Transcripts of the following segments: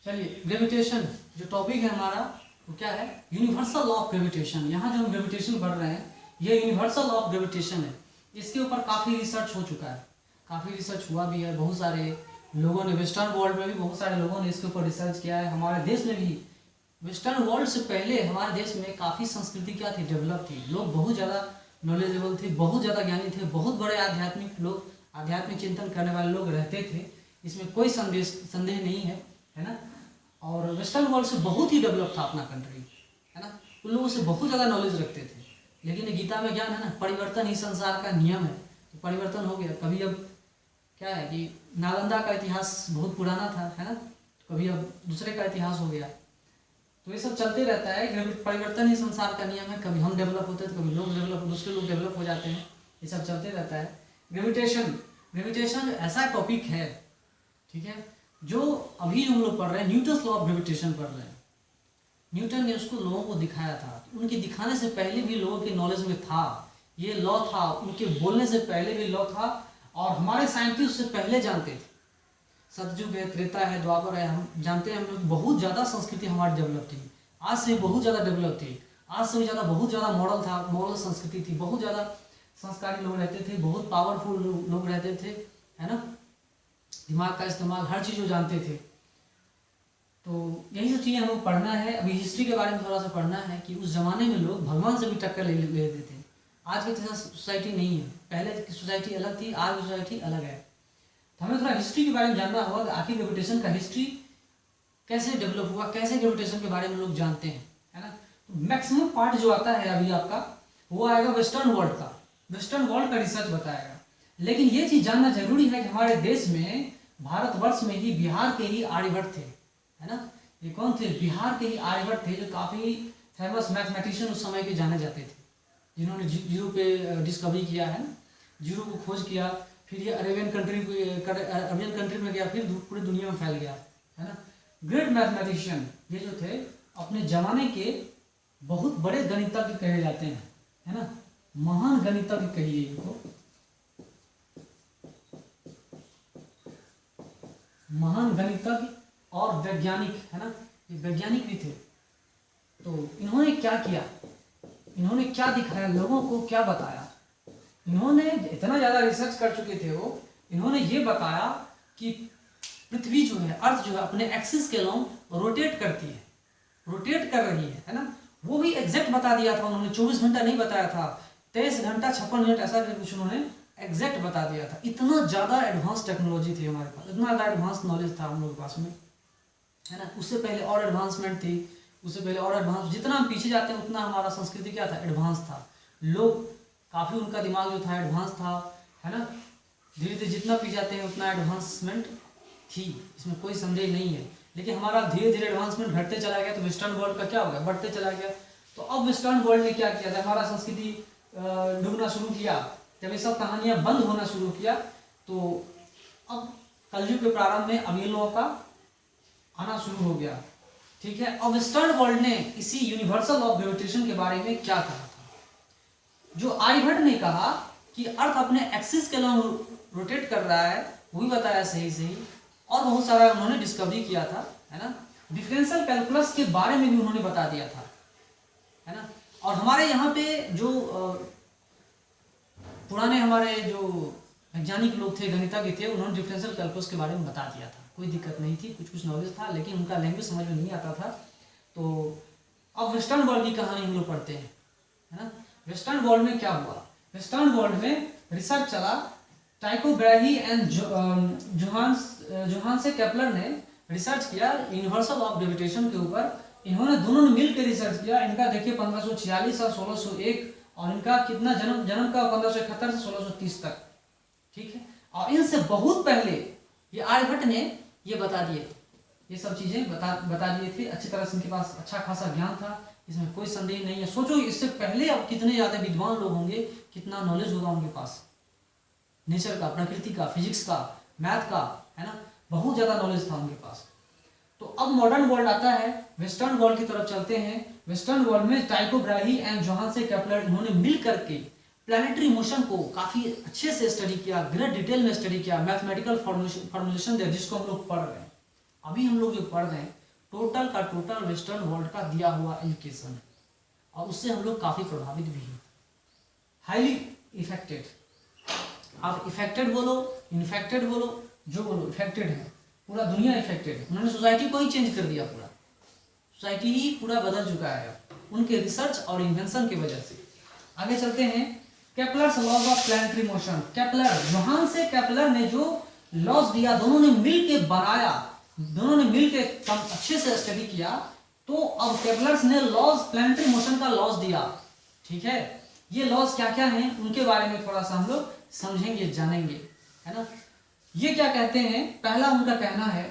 चलिए, ग्रेविटेशन जो टॉपिक है हमारा वो क्या है? Universal law of gravitation. यहाँ जो हम ग्रेविटेशन पढ़ रहे हैं ये यूनिवर्सल लॉ ऑफ ग्रेविटेशन है। इसके ऊपर काफ़ी रिसर्च हो चुका है, काफ़ी रिसर्च हुआ भी है। बहुत सारे लोगों ने, वेस्टर्न वर्ल्ड में भी बहुत सारे लोगों ने इसके ऊपर रिसर्च किया है। हमारे देश में भी, वेस्टर्न वर्ल्ड से पहले हमारे देश में काफ़ी संस्कृति क्या थी, डेवलप थी। लोग बहुत ज़्यादा नॉलेजेबल थे, बहुत ज़्यादा ज्ञानी थे, बहुत बड़े आध्यात्मिक लोग, आध्यात्मिक चिंतन करने वाले लोग रहते थे। इसमें कोई संदेह नहीं है ना। और वेस्टर्न वर्ल्ड से बहुत ही डेवलप था अपना कंट्री, है ना। उन लोगों से बहुत ज़्यादा नॉलेज रखते थे। लेकिन गीता में ज्ञान है ना, परिवर्तन ही संसार का नियम है। तो परिवर्तन हो गया। कभी अब क्या है कि नालंदा का इतिहास बहुत पुराना था, है ना, कभी अब दूसरे का इतिहास हो गया। तो ये सब चलते रहता है। परिवर्तन ही संसार का नियम है। कभी हम डेवलप होते हैं तो कभी लोग डेवलप, दूसरे लोग डेवलप हो जाते हैं। ये सब चलते रहता है। ग्रेविटेशन ऐसा टॉपिक है, ठीक है, जो अभी हम लोग पढ़ रहे हैं, न्यूटन लॉ ऑफ ग्रेविटेशन पढ़ रहे हैं। न्यूटन ने उसको लोगों को दिखाया था। उनके दिखाने से पहले भी लोगों के नॉलेज में था, ये लॉ था। उनके बोलने से पहले भी लॉ था और हमारे साइंटिस्ट उससे पहले जानते थे। सतयुग है, त्रेता है, द्वापर है, हम जानते हैं। हम लोग बहुत ज़्यादा संस्कृति हमारी डेवलप थी, आज से बहुत ज़्यादा डेवलप थी। आज से भी ज़्यादा, बहुत ज़्यादा मॉडल था, मॉडल संस्कृति थी। बहुत ज़्यादा संस्कारी लोग रहते थे, बहुत पावरफुल लोग रहते थे, है ना। दिमाग का इस्तेमाल, हर चीज़ वो जानते थे। तो यही सब चीज़ें हमें पढ़ना है। अभी हिस्ट्री के बारे में थोड़ा सा पढ़ना है कि उस ज़माने में लोग भगवान से भी टक्कर ले लेते थे। आज की जैसा सोसाइटी नहीं है। पहले की सोसाइटी अलग थी, आज की सोसाइटी अलग है। तो हमें थोड़ा हिस्ट्री के बारे में जानना होगा कि आखिर ग्रेविटेशन का हिस्ट्री कैसे डेवलप हुआ, कैसे ग्रेविटेशन के बारे में लोग जानते हैं, है ना। तो मैक्सिमम पार्ट जो आता है अभी आपका, वो आएगा वेस्टर्न वर्ल्ड का। वेस्टर्न वर्ल्ड का रिसर्च बताएगा। लेकिन ये चीज़ जानना जरूरी है कि हमारे देश में, भारतवर्ष में ही, बिहार के ही आर्यभट्ट थे, है ना। ये कौन थे? बिहार के ही आर्यभट्ट थे, जो काफ़ी फेमस मैथमेटिशियन उस समय के जाने जाते थे, जिन्होंने जीरो पे डिस्कवरी किया है ना, जीरो को खोज किया। फिर ये अरेबियन कंट्री में गया, फिर पूरी दुनिया में फैल गया, है ना। ग्रेट मैथमेटिशियन ये जो थे, अपने जमाने के बहुत बड़े गणितज्ञ कहे जाते हैं, है ना। महान गणितज्ञ कहिए इनको, महान गणितज्ञ और वैज्ञानिक, है ना। ये वैज्ञानिक भी थे। तो इन्होंने क्या किया, इन्होंने क्या दिखाया, लोगों को क्या बताया। इन्होंने इतना ज़्यादा रिसर्च कर चुके थे वो, इन्होंने ये बताया कि पृथ्वी जो है, अर्थ जो है, अपने एक्सिस के लॉन्ग रोटेट करती है, रोटेट कर रही है ना। वो भी एग्जैक्ट बता दिया था उन्होंने। 24 घंटा नहीं बताया था, 23 घंटा 56 मिनट ऐसा कुछ उन्होंने एग्जैक्ट बता दिया था। इतना ज़्यादा एडवांस टेक्नोलॉजी थी हमारे पास, इतना ज़्यादा एडवांस नॉलेज था हम लोग के पास में, है ना। उससे पहले और एडवांसमेंट थी, उससे पहले और एडवांस। जितना हम पीछे जाते हैं उतना हमारा संस्कृति क्या था, एडवांस था। लोग काफ़ी, उनका दिमाग जो था एडवांस था, है ना। धीरे धीरे जितना पीछे जाते हैं उतना एडवांसमेंट थी, इसमें कोई संदेह नहीं है। लेकिन हमारा धीरे धीरे एडवांसमेंट घटते चला गया, तो वेस्टर्न वर्ल्ड का क्या हो गया, बढ़ते चला गया। तो अब वेस्टर्न वर्ल्ड ने क्या किया था, हमारा संस्कृति डूबना शुरू किया। जब ये सब कहानियाँ बंद होना शुरू किया, तो अब कलयुग के प्रारंभ में अब इन लोगों का आना शुरू हो गया, ठीक है। अब वेस्टर्न वर्ल्ड ने इसी यूनिवर्सल ऑफ ग्रेविटेशन के बारे में क्या कहा था। जो आर्यभट्ट ने कहा कि अर्थ अपने एक्सिस के लॉन्ग रोटेट कर रहा है, वो भी बताया सही। और बहुत सारा उन्होंने डिस्कवरी किया था, है ना। डिफरेंशियल कैलकुलस के बारे में भी उन्होंने बता दिया था, है ना। और हमारे यहाँ पे जो पुराने हमारे जो वैज्ञानिक लोग थे, गणितज्ञ थे, उन्होंने डिफरेंशियल कैलकुलस के बारे में बता दिया था। कोई दिक्कत नहीं थी, कुछ नॉलेज था, लेकिन उनका लैंग्वेज समझ में नहीं आता था। तो अब वेस्टर्न वर्ल्ड की कहानी हम लोग पढ़ते हैं, है ना। वेस्टर्न वर्ल्ड में क्या हुआ, वेस्टर्न वर्ल्ड में रिसर्च चला। टाइको ब्राही एंड जोहान से केपलर ने रिसर्च किया यूनिवर्सल ऑफ ग्रेविटेशन के ऊपर। इन्होंने दोनों ने मिलकर रिसर्च किया। इनका देखिए 1546 और 1601, और इनका कितना जन्म का 1571 से 1630 तक, ठीक है। और इनसे बहुत पहले ये आर्यभट्ट ने ये बता दिए, ये सब चीज़ें बता दिए थे। अच्छी तरह से इनके पास अच्छा खासा ज्ञान था, इसमें कोई संदेह नहीं है। सोचो इससे पहले अब कितने ज़्यादा विद्वान लोग होंगे, कितना नॉलेज होगा उनके पास, नेचर का, प्रकृति का, फिजिक्स का, मैथ का, है ना। बहुत ज़्यादा नॉलेज था उनके पास। तो अब मॉडर्न वर्ल्ड आता है, वेस्टर्न वर्ल्ड की तरफ चलते हैं। वेस्टर्न वर्ल्ड में टाइको ब्राही एंड जोहान से केपलर, इन्होंने मिल करके प्लैनेटरी मोशन को काफ़ी अच्छे से स्टडी किया, ग्रेट डिटेल में स्टडी किया, मैथमेटिकल फॉर्मुलेशन दिया, जिसको हम लोग पढ़ रहे हैं। अभी हम लोग जो पढ़ रहे हैं टोटल का टोटल वेस्टर्न वर्ल्ड का दिया हुआ एजुकेशन है और उससे हम लोग काफ़ी प्रभावित भी हैं, हाईली इफेक्टेड। आप इफेक्टेड बोलो, इन्फेक्टेड बोलो, जो बोलो इफेक्टेड है, पूरा दुनिया इफेक्टेड है। उन्होंने सोसाइटी को ही चेंज कर दिया, पूरा सोसाइटी ही पूरा बदल चुका है उनके रिसर्च और इन्वेंशन की वजह से। आगे चलते हैं, Kepler's laws of planetary motion. Kepler, Johannes Kepler ने जो लॉज दिया, दोनों ने मिल के बनाया, दोनों ने मिल के अच्छे से स्टडी किया, तो अब केपलर्स ने लॉज, प्लैनेटरी मोशन का लॉज दिया। ठीक है, ये लॉज क्या क्या हैं उनके बारे में थोड़ा सा हम लोग समझेंगे, जानेंगे, है ना। ये क्या कहते हैं, पहला उनका कहना है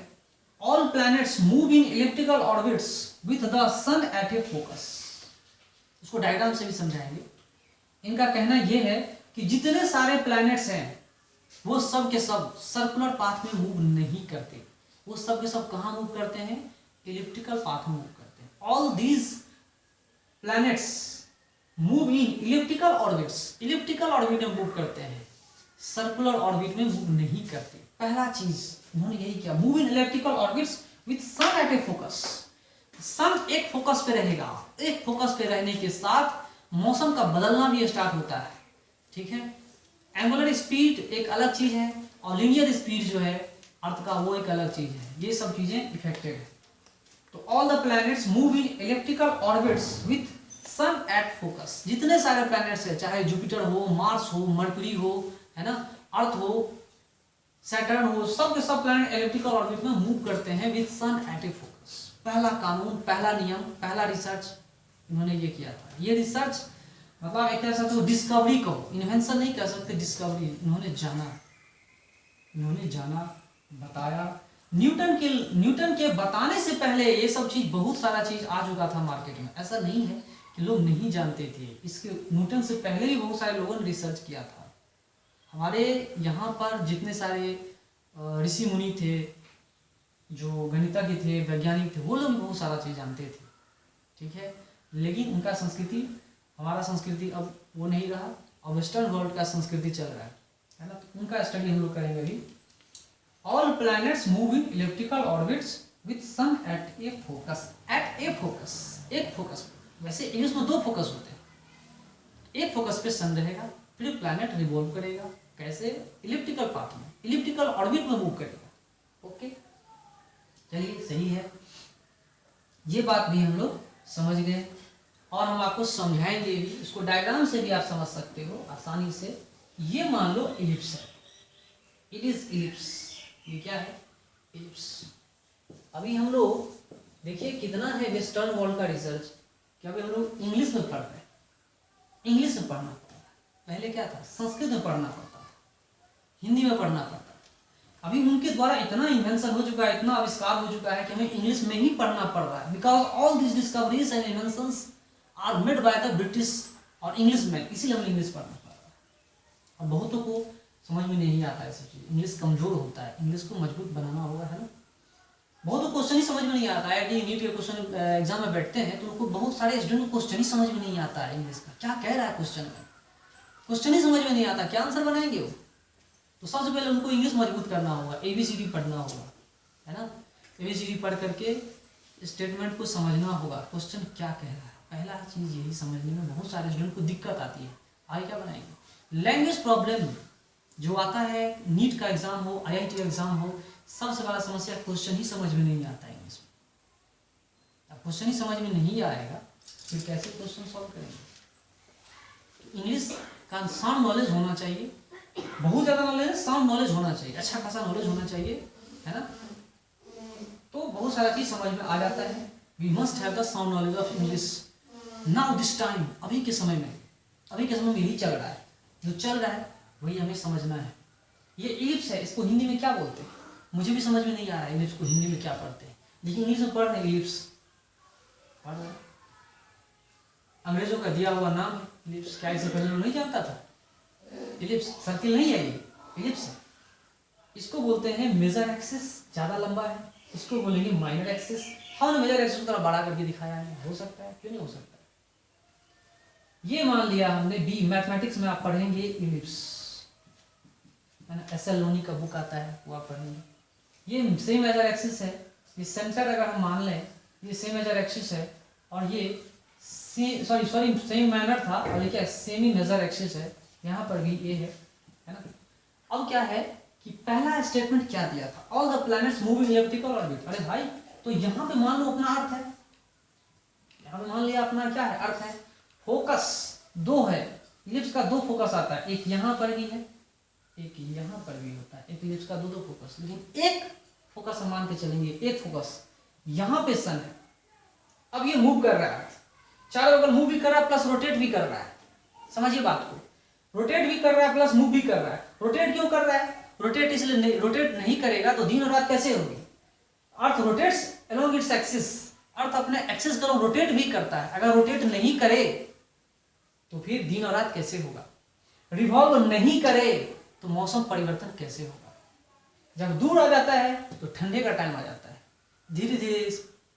all planets move in elliptical orbits with the sun at a focus. उसको डायग्राम से भी समझाएंगे। इनका कहना यह है कि जितने सारे प्लैनेट्स हैं वो सब के सब सर्कुलर पाथ में मूव नहीं करते, वो सब के सब कहाँ मूव करते हैं, इलिप्टिकल पाथ में मूव करते हैं। All these planets move in elliptical orbits, elliptical orbit में मूव करते हैं, सर्कुलर ऑर्बिट में मूव नहीं करते। पहला चीज उन्होंने यही किया, move in elliptical orbits with sun at a focus. Sun एक फोकस पे रहेगा, एक फोकस पे रहने के साथ मौसम का बदलना भी स्टार्ट होता है। ठीक है, एंगुलर स्पीड एक अलग चीज है और लीनियर स्पीड जो है अर्थ का वो एक अलग चीज है। ये सब चीजें इफेक्टेड है। तो all the planets move in elliptical orbits with sun at focus. जितने सारे प्लैनेट्स हैं, चाहे जुपिटर हो, मार्स हो, मर्क्यूरी हो, है ना, अर्थ हो, सैटर्न हो, सब के सब प्लैनेट इलिप्टिकल ऑर्बिट में मूव करते हैं with sun at a focus. पहला कानून, पहला नियम, पहला रिसर्च इन्होंने ये किया था। ये रिसर्च मतलब एक ऐसा तो डिस्कवरी कहो, इन्वेंशन नहीं कह सकते, डिस्कवरी। इन्होंने जाना, बताया। न्यूटन के बताने से पहले ये सब चीज, बहुत सारा चीज आ चुका था मार्केट में। ऐसा नहीं है कि लोग नहीं जानते थे, इसके न्यूटन से पहले भी बहुत सारे लोगों ने रिसर्च किया था। हमारे यहाँ पर जितने सारे ऋषि मुनि थे, जो गणितज्ञ थे, वैज्ञानिक थे, वो लोग भी बहुत सारा चीज जानते थे। ठीक है, लेकिन उनका संस्कृति, हमारा संस्कृति अब वो नहीं रहा, अब वेस्टर्न वर्ल्ड का संस्कृति चल रहा है ना। तो उनका स्टडी हम लोग करेंगे अभी। All planets move in elliptical orbits with sun at a focus. At a focus, एक फोकस। वैसे इंग्लिश में दो फोकस होते हैं। एक फोकस पे सन रहेगा, फिर प्लैनेट रिवॉल्व करेगा। कैसे? इलिप्टिकल पाथ में, इलिप्टिकल ऑर्बिट में मूव करेगा। ओके, चलिए सही है, ये बात भी हम लोग समझ गए और हम आपको समझाएंगे भी। इसको डायग्राम से भी आप समझ सकते हो आसानी से। ये मान लो इलिप्स है, इट इज इलिप्स। ये क्या है? इलिप्स। अभी हम लोग देखिए कितना है वेस्टर्न वर्ल्ड का रिसर्च कि अभी हम लोग इंग्लिश में पढ़ रहे हैं, इंग्लिश में पढ़ना पड़ता है। पहले क्या था? संस्कृत में पढ़ना पड़ता था, हिंदी में पढ़ना पड़ता था। अभी उनके द्वारा इतना इन्वेंशन हो चुका है, इतना आविष्कार हो चुका है कि हमें इंग्लिश में ही पढ़ना पड़ रहा है। Because all this discoveries and inventions are made by the British और इंग्लिश में, इसीलिए हमें इंग्लिश पढ़ना पड़ रहा है। और बहुतों को समझ में नहीं आता है सब चीज़, इंग्लिश कमजोर होता है, इंग्लिश को मजबूत बनाना होगा, है ना। बहुत क्वेश्चन ही समझ में नहीं आता है। IIT नीट के क्वेश्चन एग्जाम में बैठते हैं तो उनको बहुत सारे स्टूडेंट को क्वेश्चन ही समझ में नहीं आता है इंग्लिश का, क्या कह रहा है क्वेश्चन में, क्वेश्चन ही समझ में नहीं आता, क्या आंसर बनाएंगे वो। तो सबसे पहले उनको इंग्लिश मजबूत करना होगा, ABCD पढ़ना होगा, है ना। ABCD पढ़ करके स्टेटमेंट को समझना होगा, क्वेश्चन क्या कह रहा है। पहला चीज़ यही समझने में बहुत सारे स्टूडेंट को दिक्कत आती है। आगे क्या बनाएंगे? लैंग्वेज प्रॉब्लम जो आता है, नीट का एग्जाम हो, IIT एग्जाम हो, सबसे बड़ा समस्या क्वेश्चन ही समझ में नहीं आता है इंग्लिश में। अब क्वेश्चन ही समझ में नहीं आएगा फिर कैसे क्वेश्चन सॉल्व करेंगे? तो इंग्लिश का साउंड नॉलेज होना चाहिए, बहुत ज़्यादा नॉलेज, साउंड नॉलेज होना चाहिए, अच्छा खासा नॉलेज होना चाहिए, है ना। तो बहुत सारा चीज़ समझ में आ जाता है। We must have the sound knowledge of English now this time. अभी के समय में यही चल रहा है, जो चल रहा है वही हमें समझना है। ये इलिप्स है, इसको हिंदी में क्या बोलते हैं? मुझे भी समझ में नहीं आ रहा है इलिप्स को हिंदी में क्या पढ़ते हैं, लेकिन इंग्लिश में पढ़ रहे हैं, इलिप्स पढ़ रहे हैं। अंग्रेजों का दिया हुआ नाम है इलिप्स। क्या इसे पहले नहीं जानता था? इलिप्स सर्किल नहीं है, ये इलिप्स है। इसको बोलते हैं मेजर एक्सिस, ज़्यादा लंबा है, इसको बोलेंगे माइनर एक्सिस। हमने मेजर एक्सिस को थोड़ा बड़ा करके दिखाया है, हो सकता है, क्यों नहीं हो सकता। ये मान लिया हमने। बी मैथमेटिक्स में आप पढ़ेंगे इलिप्स, है ना। SL लोनी का बुक आता है वो आप पढ़ेंगे। ये सेम मेजर एक्सिस है, ये सेंटर अगर हम मान लें, ये सेम मेजर एक्सिस है और ये सेम मैनर था और ये क्या सेमी मेजर एक्सिस है, यहाँ पर भी ये है ना। अब क्या है कि पहला स्टेटमेंट क्या दिया था, all the planets move in elliptical orbit. अरे भाई तो यहाँ पे मान लो अपना अर्थ है, यहाँ पे मान लिया अपना क्या है, अर्थ है। फोकस दो है, इलिप्स का दो फोकस आता है, एक यहाँ पर भी है एक यहाँ पर भी होता है, एक इलिप्स का दो फोकस, लेकिन एक फोकस हम मान के चलेंगे, एक फोकस यहाँ पे सन है। अब ये मूव कर रहा है, चारों बगल मूव भी कर रहा है प्लस रोटेट भी कर रहा है, समझिए बात को, रोटेट भी कर रहा है प्लस मूव भी कर रहा है। रोटेट क्यों कर रहा है, रोटेट इसलिए रोटेट नहीं करेगा तो दिन और रात कैसे होगी। Earth rotates along its axis, earth अपने एक्सिस को रोटेट भी करता है, अगर रोटेट नहीं करे तो फिर दिन और रात कैसे होगा, रिवॉल्व नहीं करे तो मौसम परिवर्तन कैसे होगा। जब दूर आ जाता है तो ठंडे का टाइम आ जाता है, धीरे धीरे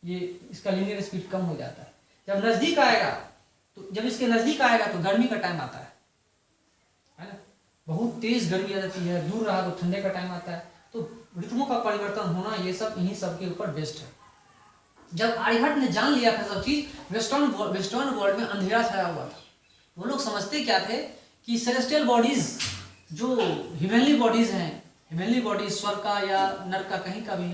ये इसका लीनियर स्पीड कम हो जाता है। जब नजदीक आएगा तो जब इसके नजदीक आएगा तो गर्मी का टाइम आता है ना, बहुत तेज गर्मी आ जाती है, दूर रहा तो ठंडे का टाइम आता है। तो ऋतुओं का परिवर्तन होना ये सब इन्हीं सब के ऊपर बेस्ड है। जब आर्यभट्ट ने जान लिया था सब चीज, वेस्टर्न वर्ल्ड में अंधेरा छाया हुआ था। वो लोग समझते क्या थे कि सेलेस्टियल बॉडीज जो हिवेनली बॉडीज हैं, हिवेनली बॉडीज स्वर्ग का या नर्क का कहीं का भी,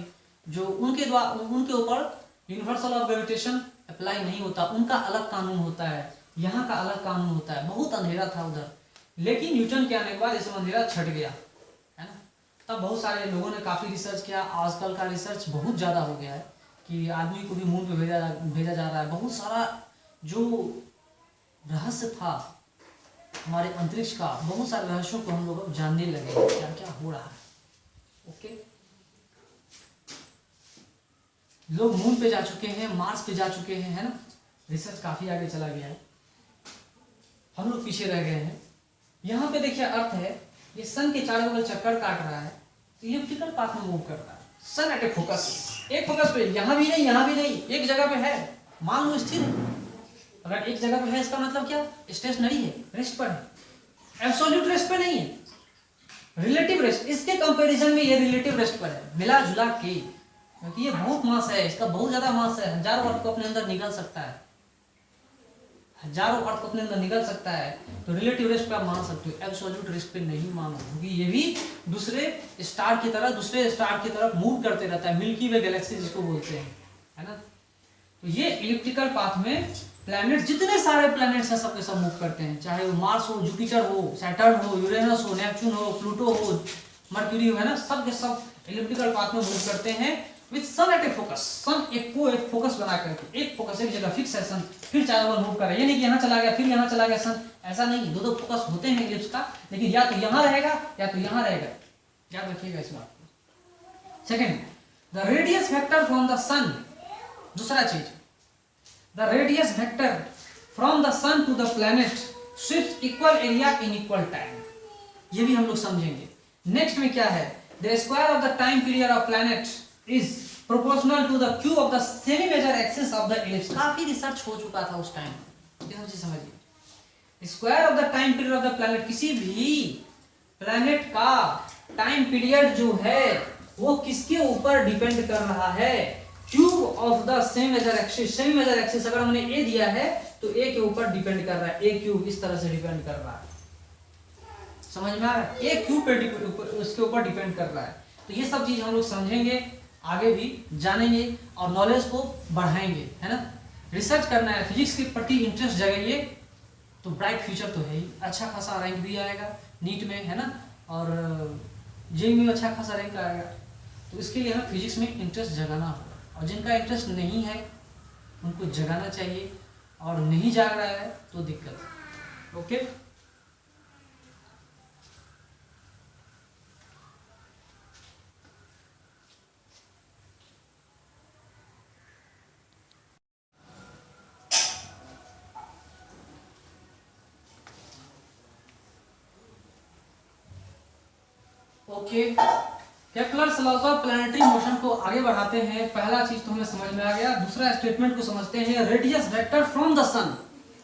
जो उनके ऊपर यूनिवर्सल ऑफ ग्रेविटेशन अप्लाई नहीं होता, उनका अलग कानून होता है, यहाँ का अलग कानून होता है। बहुत अंधेरा था उधर, लेकिन न्यूटन के आने के बाद इसमें अंधेरा छट गया है ना। तब बहुत सारे लोगों ने काफ़ी रिसर्च किया, आजकल का रिसर्च बहुत ज़्यादा हो गया है कि आदमी को भी मून पे भेजा जा रहा है। बहुत सारा जो रहस्य था हमारे अंतरिक्ष का, बहुत सारे रहस्यों को हम लोग जानने लगे क्या क्या हो रहा है। ओके, लोग मून पे जा चुके हैं, मार्स पे जा चुके हैं, है ना। रिसर्च काफी आगे चला गया है, हम लोग पीछे रह गए हैं। यहाँ पे देखिए अर्थ है, ये सन के चारों बगल चक्कर काट रहा है, इलिप्टिकल पाथ में मूव कर रहा है। सन एट ए फोकस, एक फोकस पे, यहाँ भी नहीं यहाँ भी नहीं, एक जगह पे है, मान लो स्थिर है। अगर एक जगह पे है इसका मतलब क्या, स्टेशनरी है, रेस्ट पर है, एब्सोल्यूट रेस्ट पे नहीं है, रिलेटिव रेस्ट। इसके कंपैरिजन में ये रिलेटिव रेस्ट पर है, मिला जुला के, क्योंकि ये बहुत मास है, इसका बहुत ज्यादा मास है, हजारों अर्थ को अपने अंदर निकल सकता है, हजारों अर्थ को अपने अंदर निकल सकता है। तो रिलेटिव रेस्ट पे आप मान सकते हो, एब्सोल्यूट रेस्ट पे नहीं मानो, क्योंकि ये भी दूसरे स्टार की तरफ मूव करते रहता है, मिल्की वे गैलेक्सी जिसको बोलते हैं, है ना। तो ये इलिप्टिकल पाथ में प्लैनेट, जितने सारे प्लैनेट्स हैं सबके सब मूव करते हैं, चाहे वो मार्स हो, जुपिटर हो, सैटर्न हो, यूरेनस हो, नेपच्यून हो, प्लूटो हो, मर्क्यूरी हो, है ना, सब के सब इलिप्टिकल पाथ में मूव करते हैं with sun at a focus. Sun एक फोकस बना करके, एक फोकस एक जगह फिक्स है सन, फिर चारों ओर मूव कर रहा है। ये नहीं कि यहाँ चला गया फिर यहाँ चला गया सन, ऐसा नहीं, दो फोकस होते हैं इलिप्स का, लेकिन या तो यहाँ रहेगा या तो यहाँ रहेगा, याद रखिएगा इस बात को। Second, the radius vector from the sun, दूसरा चीज, the radius vector from the sun to the planet Swift equal area in equal time, ये भी हम लोग समझेंगे। नेक्स्ट में क्या है, the square of the time period of planet is proportional to the cube of the semi major axis of the ellipse। काफी research हो चुका था उस टाइम, ये सब चीज समझिए। Square of the time period of the planet, किसी भी प्लैनेट का टाइम पीरियड जो है वो किसके ऊपर डिपेंड कर रहा है, cube of the semi major axis. Semi major axis अगर हमने ए दिया है तो ए के ऊपर डिपेंड कर रहा है, ए क्यूब इस तरह से डिपेंड कर रहा है, समझ में आ रहा है, ए क्यूब पे उसके ऊपर डिपेंड कर रहा है। तो ये सब चीज हम लोग समझेंगे, आगे भी जानेंगे और नॉलेज को बढ़ाएंगे, है ना। रिसर्च करना है, फिजिक्स के प्रति इंटरेस्ट जगाइए तो ब्राइट फ्यूचर तो है ही, अच्छा खासा रैंक भी आएगा नीट में, है ना, और जेईई में अच्छा खासा रैंक आएगा। तो इसके लिए हमें फिजिक्स में इंटरेस्ट जगाना होगा, और जिनका इंटरेस्ट नहीं है उनको जगाना चाहिए, और नहीं जाग रहा है तो दिक्कत है। Okay, okay, Kepler's laws of planetary motion को आगे बढ़ाते हैं। पहला चीज तो हमें समझ में आ गया, दूसरा स्टेटमेंट को समझते हैं, रेडियस वेक्टर फ्रॉम द सन।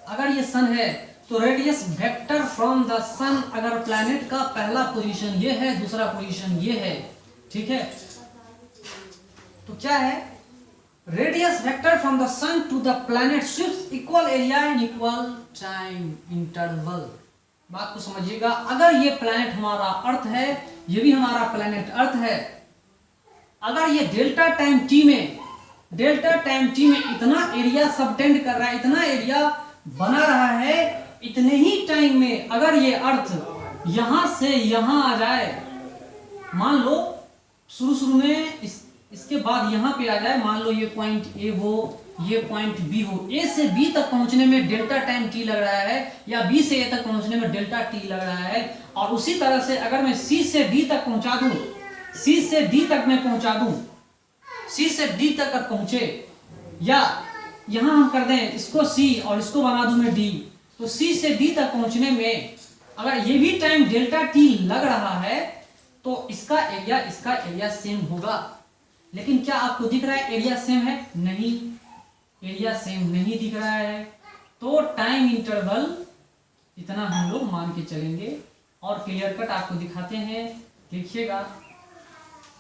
अगर ये सन है तो रेडियस वेक्टर फ्रॉम द सन, अगर प्लैनेट का पहला पोजीशन ये है, दूसरा पोजीशन ये है, ठीक है, तो क्या है radius vector from the sun to the planet Swift equal area in equal time interval. बात को समझिएगा, अगर ये प्लैनेट हमारा अर्थ है, ये भी हमारा प्लैनेट अर्थ है, अगर ये डेल्टा टाइम टी में इतना एरिया सबटेंड कर रहा है, इतना एरिया बना रहा है, इतने ही टाइम में अगर ये अर्थ यहां से यहां आ जाए, मान लो शुरू में इसके बाद यहां पे आ जाए, मान लो ये पॉइंट ए हो, ये पॉइंट बी हो, ए से बी तक पहुंचने में डेल्टा टाइम टी लग रहा है, या बी से ए तक पहुंचने में डेल्टा टी लग रहा है, और उसी तरह से अगर मैं सी से डी तक पहुंचा दूं, सी से डी तक मैं पहुंचा दूं, सी से डी तक पहुंचे, या यहां हम कर दें इसको सी और इसको बना दूं मैं डी, तो सी से डी तक पहुंचने में अगर ये भी टाइम डेल्टा टी लग रहा है, तो इसका एरिया सेम होगा। लेकिन क्या आपको दिख रहा है एरिया सेम है? नहीं, एरिया सेम नहीं दिख रहा है। तो टाइम इंटरवल इतना हम लोग मान के चलेंगे, और क्लियर कट आपको दिखाते हैं, देखिएगा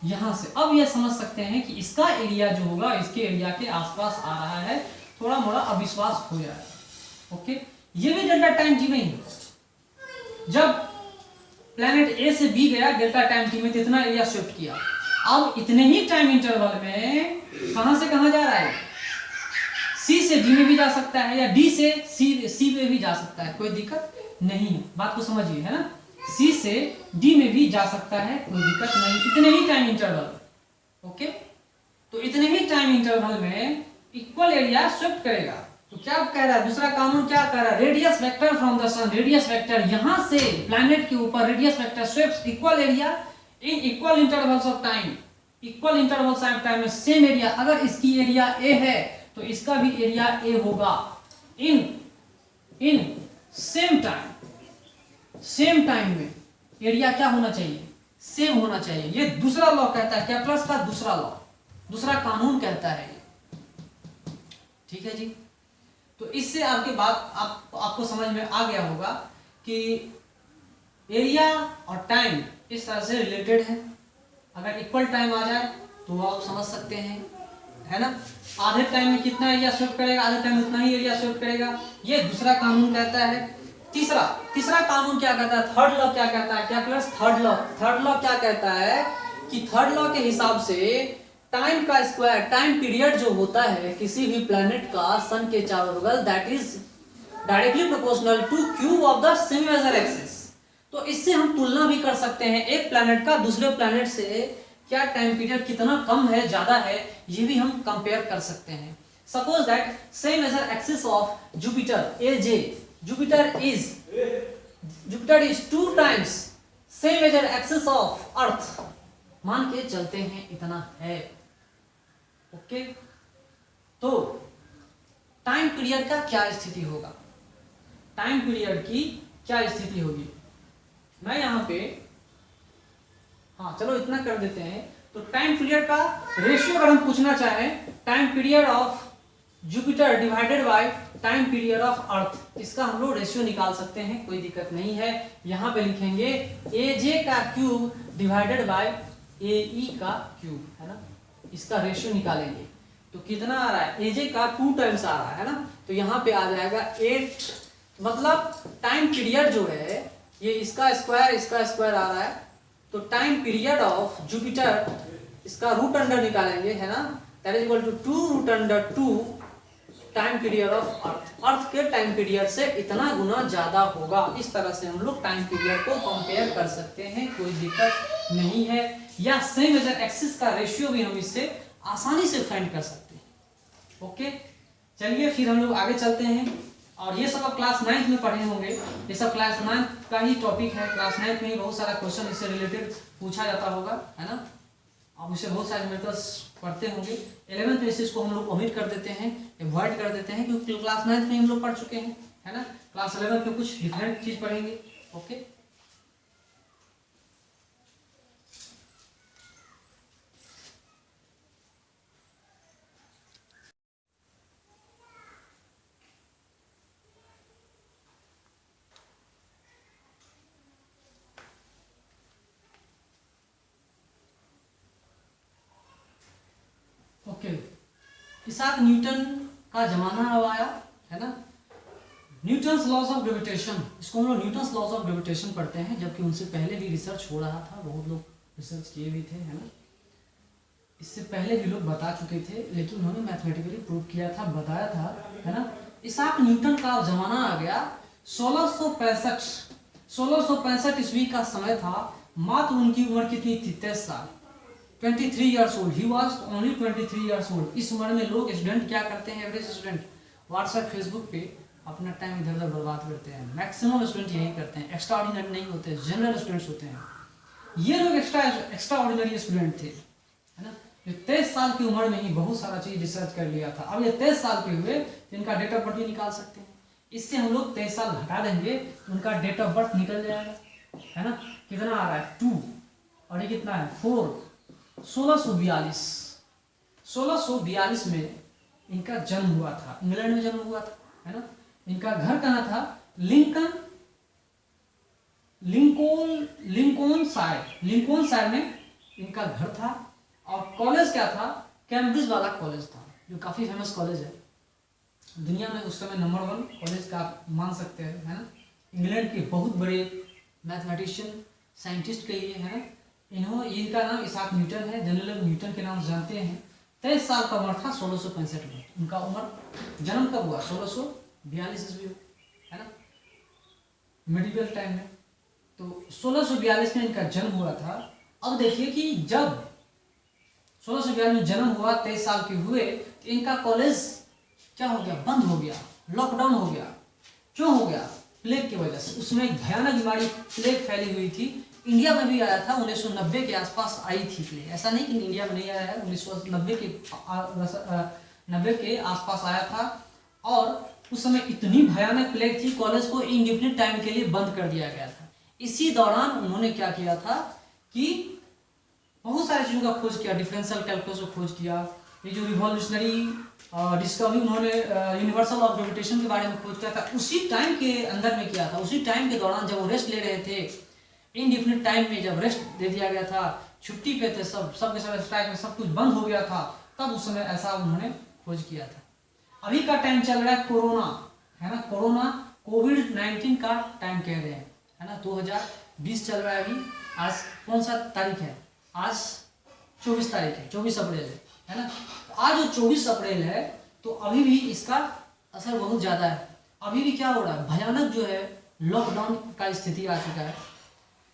यहां से। अब ये समझ सकते हैं कि इसका एरिया जो होगा इसके एरिया के आसपास आ रहा है, थोड़ा मोड़ा अविश्वास हो जाएगा। ओके, ये भी डेल्टा टाइम टी में ही, जब प्लैनेट ए से बी गया डेल्टा टाइम टी में, कितना एरिया शिफ्ट किया। अब इतने ही टाइम इंटरवल में कहां से कहां जा रहा है, सी से डी में भी जा सकता है, या डी से सी में भी जा सकता है, कोई दिक्कत नहीं है। बात को समझिए, है ना, सी से डी में भी जा सकता है, कोई दिक्कत नहीं, इतने ही टाइम इंटरवल। ओके, तो इतने ही टाइम इंटरवल में इक्वल एरिया शिफ्ट करेगा। तो क्या कह रहा है दूसरा कानून, क्या कह रहा है, radius vector from the sun, radius vector यहां से प्लैनेट के ऊपर radius vector swift equal area in equal intervals of time, equal intervals of time में सेम एरिया। अगर इसकी एरिया ए है तो इसका भी एरिया ए होगा, इन सेम टाइम में एरिया क्या होना चाहिए, सेम होना चाहिए। ये दूसरा लॉ कहता है, कैप्लर्स का दूसरा लॉ, दूसरा कानून कहता है। ठीक है जी, तो इससे आपके बात आपको समझ में आ गया होगा कि एरिया और टाइम इस तरह से रिलेटेड है। अगर इक्वल टाइम आ जाए तो आप समझ सकते हैं, है ना, आधे टाइम में कितना एरिया शिफ्ट करेगा, आधे टाइम में उतना ही एरिया शिफ्ट करेगा। ये दूसरा कानून कहता है। तीसरा कानून क्या कहता है, थर्ड लॉ क्या कहता है, क्या प्लस थर्ड लॉ क्या कहता है कि थर्ड लॉ के हिसाब से टाइम का स्क्वायर, टाइम पीरियड जो होता है किसी भी प्लैनेट का सन के चारों बगल, that is directly proportional to cube of the semi major axis. तो इससे हम तुलना भी कर सकते हैं एक प्लैनेट का दूसरे प्लैनेट से, क्या टाइम पीरियड कितना कम है ज्यादा है, ये भी हम कंपेयर कर सकते हैं। Suppose that semi major axis of Jupiter A J, Jupiter is 2 times semi major axis of earth, मान के चलते हैं इतना है। ओके, तो टाइम पीरियड का क्या स्थिति होगा, टाइम पीरियड की क्या स्थिति होगी, मैं यहां पे, हाँ चलो इतना कर देते हैं। तो टाइम पीरियड का रेशियो अगर हम पूछना चाहें, time period of Jupiter divided by time period of अर्थ, इसका हम लोग रेशियो निकाल सकते हैं, कोई दिक्कत नहीं है। यहां पे लिखेंगे एजे का क्यूब डिवाइडेड बाय एई का क्यूब, है ना, इसका रेशियो निकालेंगे तो कितना आ रहा है, एजे का 2 टाइम्स आ रहा है ना, तो यहाँ पे आ जाएगा 8, मतलब टाइम पीरियड जो है ये इसका स्क्वायर आ रहा है। तो टाइम पीरियड ऑफ जुपिटर, इसका रूट अंडर निकालेंगे, है ना, that is equal to 2 root under 2 time period of earth के टाइम पीरियड से इतना गुना ज्यादा होगा। इस तरह से हम लोग टाइम पीरियड को कंपेयर कर सकते हैं, कोई दिक्कत नहीं है। या सेम मेजर एक्सिस का रेशियो भी हम इससे आसानी से फाइंड कर सकते हैं। ओके, चलिए फिर हम लोग आगे चलते हैं। और ये सब आप क्लास 9th में पढ़े होंगे, ये सब क्लास 9th का ही टॉपिक है। क्लास 9th में ही बहुत सारा क्वेश्चन इससे रिलेटेड पूछा जाता होगा, है ना, आप इसे बहुत सारे मेथड्स पढ़ते होंगे। 11th में इसको हम लोग ओमिट कर देते हैं, अवॉइड कर देते हैं, क्योंकि क्लास 9th में हम लोग पढ़ चुके हैं, है ना। क्लास 11th में कुछ डिफरेंट चीज पढ़ेंगे। ओके, ओके इसाक न्यूटन का जमाना अब आया है ना। न्यूटन्स लॉज ऑफ ग्रेविटेशन, इसको हम लोग न्यूटन्स लॉज ऑफ ग्रेविटेशन पढ़ते हैं, जबकि उनसे पहले भी रिसर्च हो रहा था, बहुत लोग रिसर्च किए भी थे है ना। इससे पहले भी लोग बता चुके थे, लेकिन उन्होंने मैथमेटिकली प्रूव किया था, बताया था है ना। इसाक न्यूटन का जमाना आ गया 1665 ईस्वी का समय था। मात्र उनकी उम्र कितनी थी? 23 साल, 23 years old. He was only 23 years old. इस उम्र में लोग स्टूडेंट क्या करते हैं? एवरेज स्टूडेंट व्हाट्सएप फेसबुक पे अपना टाइम इधर उधर बर्बाद करते हैं। मैक्सिमम स्टूडेंट यही करते हैं, एक्स्ट्रा ऑर्डिनरी नहीं होते, जनरल स्टूडेंट्स होते हैं। ये लोग एक्स्ट्रा ऑर्डिनरी स्टूडेंट थे है ना। ये 23 साल की उम्र में ही बहुत सारा चीज रिसर्च कर लिया था। अब ये 23 साल के हुए तो इनका डेट ऑफ बर्थ भी निकाल सकते हैं। इससे हम लोग 23 साल घटा देंगे तो उनका डेट ऑफ बर्थ निकल जाएगा है ना। कितना आ रहा है? 2 और ये कितना है? 4। 1642 में इनका जन्म हुआ था, इंग्लैंड में जन्म हुआ था है ना। इनका घर कहाँ था? लिंकन शायर में इनका घर था। और कॉलेज क्या था? कैम्ब्रिज वाला कॉलेज था, जो काफी फेमस कॉलेज है दुनिया में उस समय, नंबर 1 कॉलेज का आप मान सकते हैं है ना। इंग्लैंड के बहुत बड़े मैथमेटिशियन साइंटिस्ट कहिए है ना। इनका नाम इसाक न्यूटन है, जनरल न्यूटन के नाम से जानते हैं। 23 साल का उम्र था 1665 में। उनका उम्र, जन्म कब हुआ? 1642 ईस्वी है ना, मेडिवल टाइम में। तो 1642 में इनका जन्म हुआ था। अब देखिए कि जब 1642 में जन्म हुआ, 23 साल के हुए, तो इनका कॉलेज क्या हो गया? बंद हो गया, लॉकडाउन हो गया। क्यों हो गया? प्लेग की वजह से। उसमें एक भयानक बीमारी प्लेग फैली हुई थी। इंडिया में भी आया था, 1990 के आसपास आई थी प्लेग। ऐसा नहीं कि इंडिया में नहीं आया है, 1990 के आसपास आया था। और उस समय इतनी भयानक प्लेग थी, कॉलेज को इंडेफिनिट टाइम के लिए बंद कर दिया गया था। इसी दौरान उन्होंने क्या किया था कि बहुत सारी चीज़ों का खोज किया, डिफरेंशियल कैलकुलस को खोज किया। ये जो रिवॉल्यूशनरी डिस्कवरी उन्होंने यूनिवर्सल ऑफ ग्रेविटेशन के बारे में खोज किया था, उसी टाइम के अंदर में किया था। उसी टाइम के दौरान जब वो रेस्ट ले रहे थे, इनडिफिनिट टाइम में जब रेस्ट दे दिया गया था, छुट्टी पे थे सब के सब स्ट्राइक में सब कुछ बंद हो गया था, तब उस समय ऐसा उन्होंने खोज किया था। अभी का टाइम चल रहा है कोरोना है ना, कोविड-19 का टाइम कह रहे हैं है ना। 2020 चल रहा है अभी। आज कौन सा तारीख है? आज 24 तारीख है, 24 अप्रैल है ना। आज जो 24 अप्रैल है, तो अभी भी इसका असर बहुत ज़्यादा है। अभी भी क्या हो रहा है? भयानक जो है लॉकडाउन का स्थिति आ चुका है।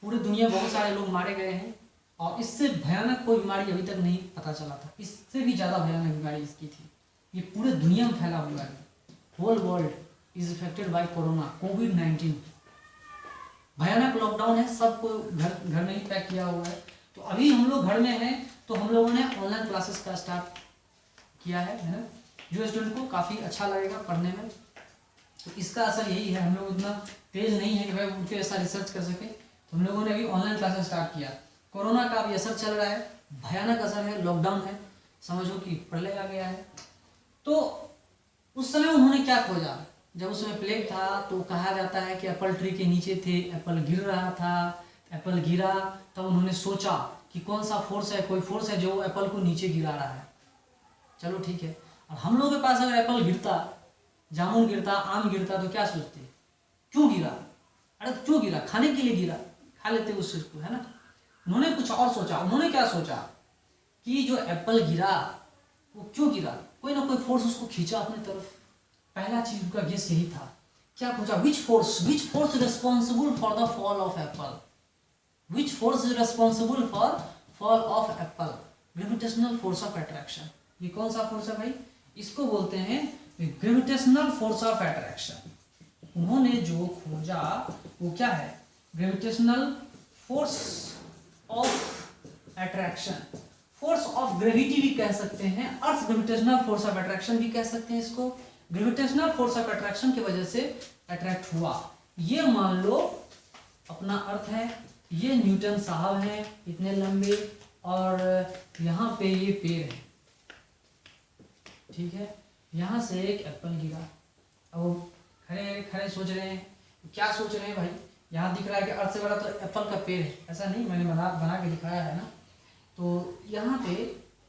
पूरी दुनिया बहुत सारे लोग मारे गए हैं, और इससे भयानक कोई बीमारी अभी तक नहीं पता चला था। इससे भी ज़्यादा भयानक बीमारी इसकी थी। ये पूरे दुनिया में फैला हुआ है। Whole world is affected by corona, कोविड-19। भयानक लॉकडाउन है, सबको घर में ही पैक किया हुआ है। तो अभी हम लोग घर में हैं, तो हम लोगों ने ऑनलाइन क्लासेस का स्टार्ट किया है ना, जो स्टूडेंट को काफ़ी अच्छा लगेगा पढ़ने में। तो इसका असर यही है, हम लोग उतना तेज नहीं है कि भाई उनके ऐसा रिसर्च कर सके। तो हम लोगों ने अभी ऑनलाइन क्लासेस स्टार्ट किया। कोरोना का भी असर चल रहा है, भयानक असर है, लॉकडाउन है, समझो कि प्रलय आ गया है। तो उस समय उन्होंने क्या खोजा? जब उस समय प्लेग था, तो कहा जाता है कि एप्पल ट्री के नीचे थे, एप्पल गिर रहा था, एप्पल गिरा, तब उन्होंने सोचा कि कौन सा फोर्स है, कोई फोर्स है जो एप्पल को नीचे गिरा रहा है। चलो ठीक है। और हम लोगों के पास अगर एप्पल गिरता, जामुन गिरता, आम गिरता, तो क्या सोचते? क्यों गिरा? अरे क्यों गिरा? खाने के लिए गिरा, खा लेते उस चीज को है ना। उन्होंने कुछ और सोचा। उन्होंने क्या सोचा कि जो एप्पल गिरा वो क्यों गिरा? कोई ना कोई फोर्स उसको खींचा अपनी तरफ। पहला चीज उनका गेस यही था। क्या पूछा? Which force responsible for the fall of Apple? Which force is responsible for fall of Apple? Gravitational force of attraction. ये कौन सा फोर्स है भाई? इसको बोलते हैं ग्रेविटेशनल फोर्स ऑफ अट्रैक्शन। उन्होंने जो खोजा वो क्या है? Gravitational force of attraction. Force of gravity भी कह सकते हैं, अर्थ ग्रेविटेशनल फोर्स ऑफ अट्रैक्शन भी कह सकते हैं इसको। ग्रेविटेशनल फोर्स ऑफ अट्रैक्शन की वजह से अट्रैक्ट हुआ। ये मान लो अपना अर्थ है, ये न्यूटन साहब हैं इतने लंबे, और यहाँ पे ये पेड़ है, ठीक है। यहाँ से एक एप्पल गिरा। अब खड़े खड़े सोच रहे हैं, क्या सोच रहे हैं भाई? यहाँ दिख रहा है कि अर्थ से बड़ा तो एप्पल का पेड़ है, ऐसा नहीं, मैंने बना के दिखाया है ना। तो यहाँ पे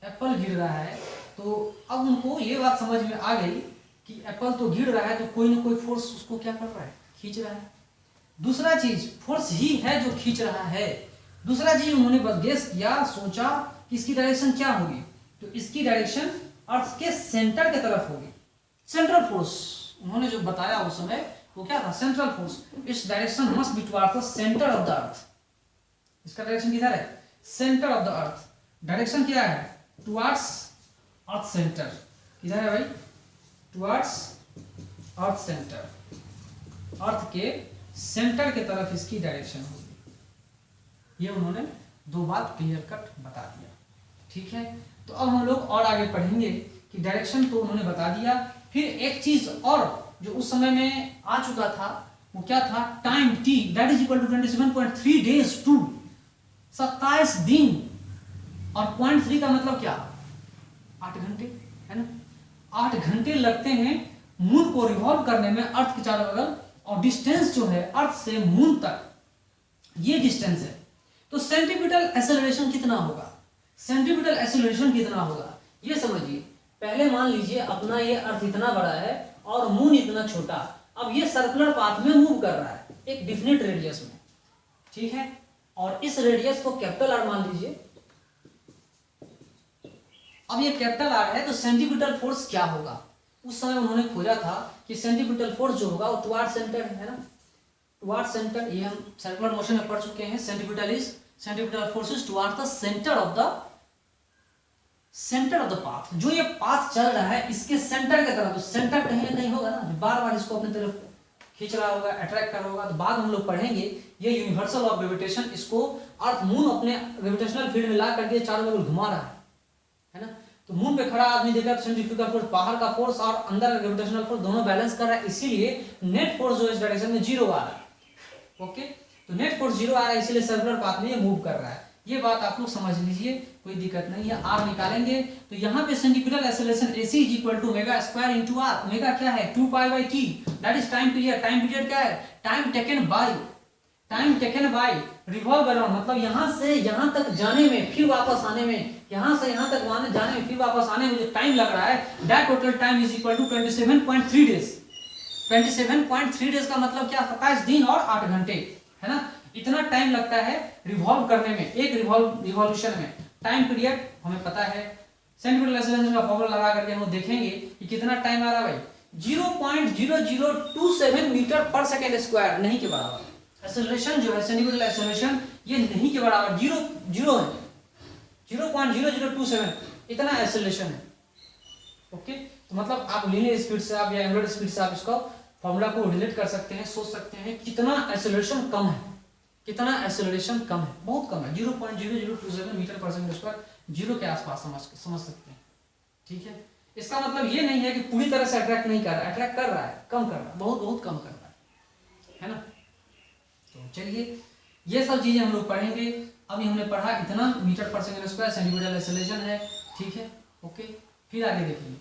एप्पल गिर रहा है, तो अब उनको ये बात समझ में आ गई कि एप्पल तो गिर रहा है तो कोई ना कोई फोर्स उसको क्या कर रहा है, खींच रहा है। दूसरा चीज फोर्स ही है जो खींच रहा है। दूसरा चीज उन्होंने गेस किया, सोचा कि इसकी डायरेक्शन क्या होगी, तो इसकी डायरेक्शन अर्थ के सेंटर की तरफ होगी। सेंट्रल फोर्स उन्होंने जो बताया उस समय वो क्या था, सेंट्रल फोर्स। इस direction must be towards the centre of the earth. इसका डायरेक्शन किधर है, centre of the earth. Direction क्या है, टुवर्ड्स अर्थ सेंटर। किधर है भाई, टुवर्ड्स अर्थ सेंटर, अर्थ के सेंटर की तरफ इसकी डायरेक्शन होगी। ये उन्होंने दो बात क्लियर कट बता दिया। ठीक है, तो अब हम लोग और आगे पढ़ेंगे कि डायरेक्शन तो उन्होंने बता दिया। फिर एक चीज और जो उस समय में आ चुका था वो क्या था, time T that is equal to 27.3 days to 27 दिन। और 0.3 का मतलब क्या, 8 घंटे है ना। 8 घंटे लगते हैं मून को रिवॉल्व करने में अर्थ के चारों बगल। और डिस्टेंस जो है अर्थ से मून तक ये डिस्टेंस है। तो सेंटीपिटल एक्सेलरेशन कितना होगा, सेंटीपिटल एक्सेलरेशन कितना होगा ये समझिए। पहले मान लीजिए अपना ये अर्थ इतना बड़ा है और मून इतना छोटा। अब ये सर्कुलर पाथ में मूव कर रहा है एक डिफिनिट रेडियस में, ठीक है। और इस रेडियस को कैपिटल आर मान लीजिए। अब ये कैपिटल आर है तो सेंटीपिटल फोर्स क्या होगा, उस समय उन्होंने खोजा था कि सेंटीपिटल फोर्स जो होगा वो टुवर्ड सेंटर है ना, टुवर्ड सेंटर। ये हम सर्कुलर मोशन में पढ़ चुके हैं। Centripetal force is toward the centre of the path. जो ये पाथ चल रहा है इसके सेंटर की तरफ, तो सेंटर कहीं ना कहीं होगा ना, बार बार इसको अपनी तरफ खींच रहा होगा, अट्रैक्ट कर रहा होगा। तो बाद हम लोग पढ़ेंगे ये यूनिवर्सल ऑफ ग्रेविटेशन, इसको अर्थ मून अपने ग्रेविटेशनल फील्ड में ला करके चारों बगल घुमा रहा है ना। तो मून पे खड़ा आदमी देखा तो सेंट्रीफ्यूगल फोर्स, बाहर का फोर्स और अंदर का ग्रेविटेशनल फोर्स दोनों बैलेंस कर रहा है, इसीलिए नेट फोर्स जो इस डायरेक्शन में 0 आ रहा है। ओके, तो नेट फोर्स 0 आ रहा है, इसीलिए सर्कुलर पाथ में ये मूव कर रहा है। ये बात आप लोग समझ लीजिए, कोई दिक्कत नहीं है। आर निकालेंगे तो यहाँ पे centripetal acceleration AC is equal to omega square into R. Omega क्या है, 2π/t, that is time period. Time period क्या है, time taken by revolve around, मतलब यहाँ से यहाँ तक जाने में फिर वापस आने में, यहाँ से यहाँ तक जाने में फिर वापस आने में जो टाइम लग रहा है, that total time is equal to 27.3 days. 27.3 days का मतलब क्या, 27 दिन और 8 घंटे है ना। इतना टाइम लगता है रिवॉल्व करने में, एक रिवॉल्यूशन में। टाइम पीरियड हमें पता है, सेंटीपिटल एक्सेलरेशन का फॉर्मूला लगा करके हम देखेंगे कि कितना टाइम आ रहा है भाई, 0.0027 मीटर पर सेकेंड स्क्वायर, नहीं के बराबर। एक्सेलरेशन जो है सेंटीपिटल एक्सेलरेशन ये नहीं के बराबर, जीरो है, 0.0027 इतना एक्सेलरेशन है। ओके, तो मतलब आप लीनियर स्पीड से आप या एंगुलर स्पीड से आप इसको फॉर्मूला को रिलेट कर सकते हैं, सोच सकते हैं कितना एक्सेलरेशन कम है, कितना एक्सेलरेशन कम है, बहुत कम है, 0.0027 मीटर पर सेकंड स्क्वायर, 0 के आसपास समझ सकते हैं। ठीक है, इसका मतलब ये नहीं है कि पूरी तरह से अट्रैक्ट नहीं कर रहा है, अट्रैक्ट कर रहा है, कम कर रहा है, बहुत कम कर रहा है ना। तो चलिए ये सब चीजें हम लोग पढ़ेंगे। अभी हमने पढ़ा इतना मीटर पर सेकंड स्क्वायर सेंटीमीटर एक्सेलरेशन है, ठीक है। ओके, फिर आगे देखेंगे।